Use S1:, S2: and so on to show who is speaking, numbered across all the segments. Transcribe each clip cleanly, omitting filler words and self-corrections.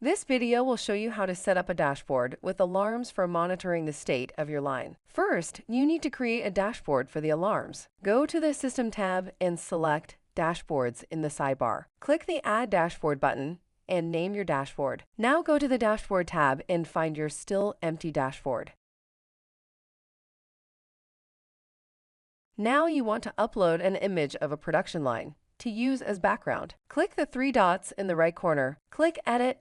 S1: This video will show you how to set up a dashboard with alarms for monitoring the state of your line. First, you need to create a dashboard for the alarms. Go to the System tab and select Dashboards in the sidebar. Click the Add Dashboard button and name your dashboard. Now go to the Dashboard tab and find your still empty dashboard. Now you want to upload an image of a production line to use as background. Click the three dots in the right corner. Click Edit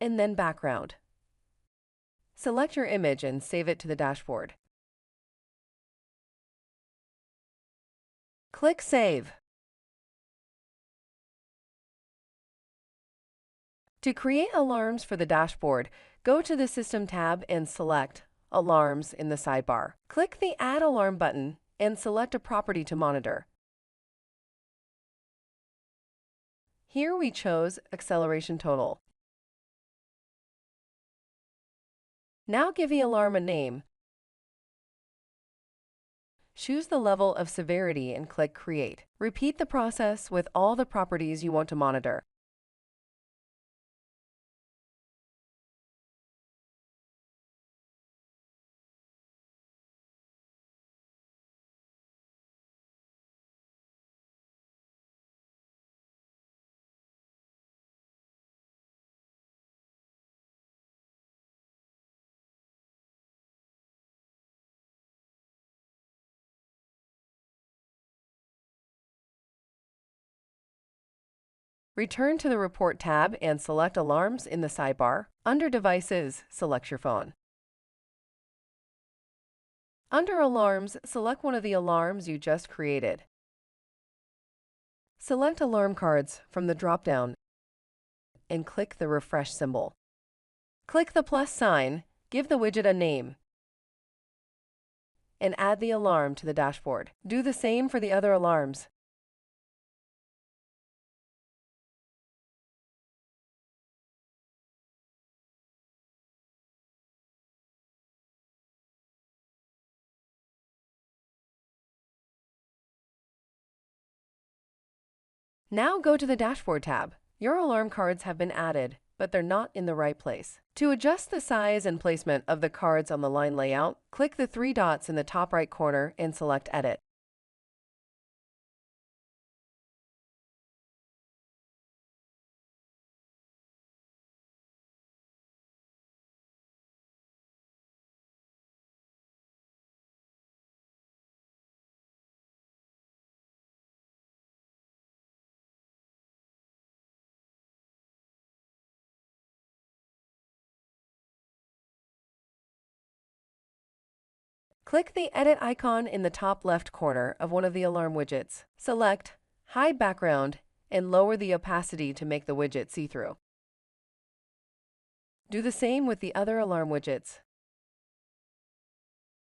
S1: and then Background. Select your image and save it to the dashboard. Click Save. To create alarms for the dashboard, go to the System tab and select Alarms in the sidebar. Click the Add Alarm button and select a property to monitor. Here we chose Acceleration Total. Now give the alarm a name. Choose the level of severity and click Create. Repeat the process with all the properties you want to monitor. Return to the Report tab and select Alarms in the sidebar. Under Devices, select your phone. Under Alarms, select one of the alarms you just created. Select Alarm Cards from the drop-down and click the refresh symbol. Click the plus sign, give the widget a name, and add the alarm to the dashboard. Do the same for the other alarms. Now go to the Dashboard tab. Your alarm cards have been added, but they're not in the right place. To adjust the size and placement of the cards on the line layout, click the three dots in the top right corner and select Edit. Click the Edit icon in the top left corner of one of the alarm widgets. Select Hide Background and lower the opacity to make the widget see-through. Do the same with the other alarm widgets.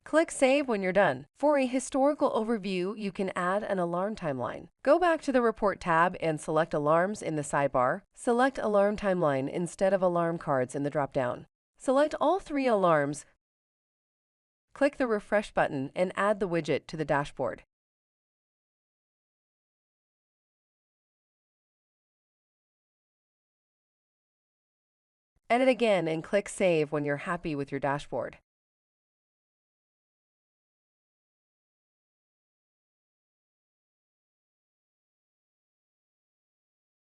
S1: Click Save when you're done. For a historical overview, you can add an alarm timeline. Go back to the Report tab and select Alarms in the sidebar. Select Alarm Timeline instead of Alarm Cards in the drop-down. Select all three alarms. Click the Refresh button and add the widget to the dashboard. Edit again and click Save when you're happy with your dashboard.